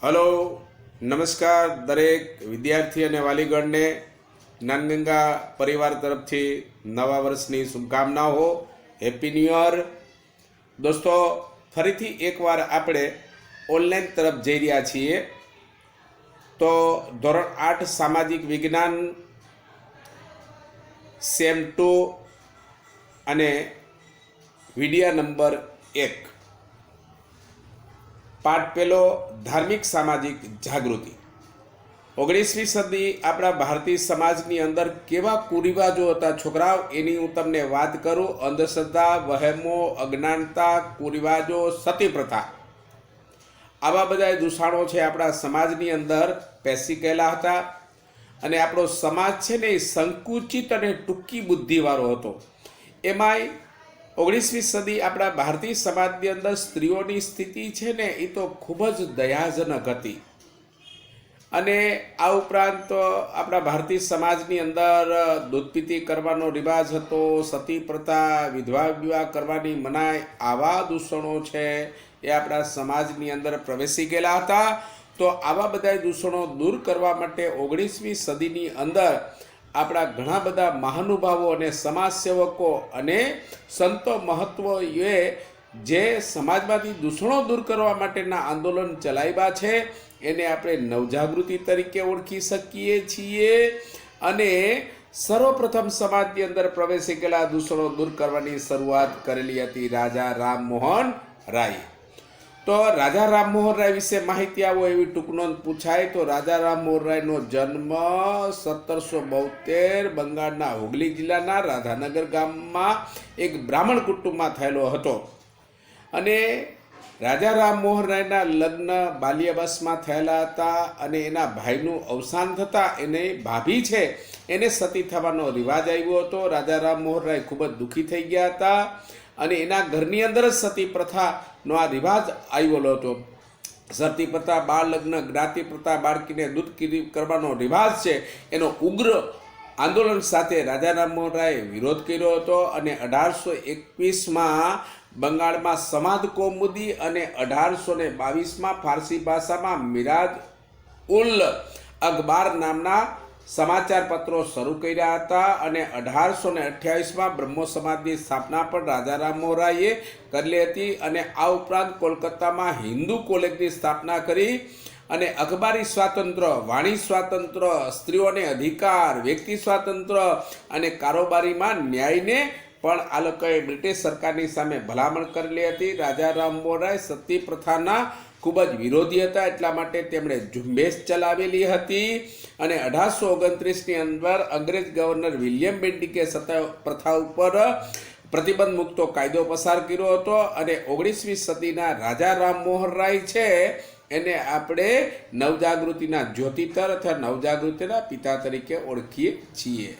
Hello, નમસ્કાર દરેક વિદ્યાર્થી અને વાલીગણને જ્ઞાનગંગા પરિવાર તરફથી નવા વર્ષની શુભકામનાઓ. Happy new year. દોસ્તો, ફરીથી એકવાર આપણે ઓનલાઈન તરફ જઈ રહ્યા છીએ. તો ધોરણ 8 સામાજિક વિજ્ઞાન સેમ 2 અને વિડિયા નંબર 1, પાઠ પહેલો, ધાર્મિક સામાજિક જાગૃતિ. 19મી સદી આપણા ભારતીય સમાજની અંદર કેવા કુરિવાજો હતા છોકરાઓ, એની હું તમને વાત કરું. અંધશ્રદ્ધા, વહેમો, અજ્ઞાનતા, કુરિવાજો, સતી પ્રથા, આવા બધા દૂષણો છે આપણા સમાજની અંદર પેસી ગયેલા હતા. અને આપણો સમાજ છે ને એ સંકુચિત અને ટૂંકી બુદ્ધિવાળો હતો. એમાંય 19મી સદી આપણા ભારતીય સમાજની અંદર સ્ત્રીઓની સ્થિતિ છે ને એ તો ખૂબ જ દયાજનક હતી. અને આ ઉપરાંત આપણા ભારતીય સમાજની અંદર દૂધપીતી કરવાનો રિવાજ હતો, સતી પ્રથા, વિધવા વિવાહ કરવાની મનાઈ, આવા દૂષણો છે એ આપણા સમાજની અંદર પ્રવેશી ગયેલા હતા. તો આવા બધા દૂષણો દૂર કરવા માટે 19મી સદીની અંદર આપણા ઘણા બધા મહાનુભાવો અને સમાજસેવકો અને સંતો મહત્વએ જે સમાજમાંથી દૂષણો દૂર કરવા માટેના આંદોલન ચલાવ્યા છે એને આપણે નવજાગૃતિ તરીકે ઓળખી શકીએ છીએ. અને સર્વપ્રથમ સમાજની અંદર પ્રવેશી ગયેલા દૂષણો દૂર કરવાની શરૂઆત કરેલી હતી રાજા રામમોહન રાય. તો રાજા રામમોહન રાય વિશે માહિતી આવો એવી ટૂંક નોંધ પૂછાય તો રાજા રામમોહન રાયનો જન્મ 1772 બંગાળના હુગલી જિલ્લાના રાધાનગર ગામમાં એક બ્રાહ્મણ કુટુંબમાં થયેલો હતો. અને રાજા રામમોહન રાયના લગ્ન બાલ્યાવસ્થામાં થયેલા હતા. અને એના ભાઈનું અવસાન થતાં એને ભાભી છે એને સતી થવાનો રિવાજ આવ્યો હતો. રાજા રામમોહન રાય ખૂબ જ દુઃખી થઈ ગયા હતા. અને એના ઘરની અંદર જ સતી પ્રથાનો આ રિવાજ આવેલો હતો. સતી પ્રથા, બાળ લગ્ન, જ્ઞાતિ પ્રથા, બાળકીને દૂધ કરવાનો રિવાજ છે એનો ઉગ્ર આંદોલન સાથે રાજા રામમોહન રાયે વિરોધ કર્યો હતો. અને 1821માં બંગાળમાં સમાદ કૌમુદી અને 1822માં ફારસી ભાષામાં મિરાજ ઉલ અખબાર નામના સમાચાર પત્રો શરૂ કર્યા હતા. અને 1828માં બ્રહ્મો સમાજની સ્થાપના પણ રાજા રામમોહન રાયે કરેલી હતી. અને આ ઉપરાંત કોલકાતામાં હિન્દુ કોલેજની સ્થાપના કરી. અને અખબારી સ્વાતંત્ર્ય, વાણી સ્વાતંત્ર્ય, સ્ત્રીઓને અધિકાર, વ્યક્તિ સ્વાતંત્ર્ય અને કારોબારીમાં ન્યાયને પણ આ લોકોએ બ્રિટિશ સરકારની સામે ભલામણ કરેલી હતી. રાજા રામમોહન રાય સતી પ્રથાના ખૂબ જ વિરોધી હતા, એટલા માટે તેમણે ઝુંબેશ ચલાવેલી હતી. અને 1829ની અંદર અંગ્રેજ ગવર્નર વિલિયમ બેન્ટિકે સતી પ્રથા ઉપર પ્રતિબંધ મૂકતો કાયદો પસાર કર્યો હતો. અને 19મી સદીના રાજા રામમોહન રાય છે એને આપણે નવજાગૃતિના જ્યોતિતર અથવા નવજાગૃતિના પિતા તરીકે ઓળખીએ છીએ.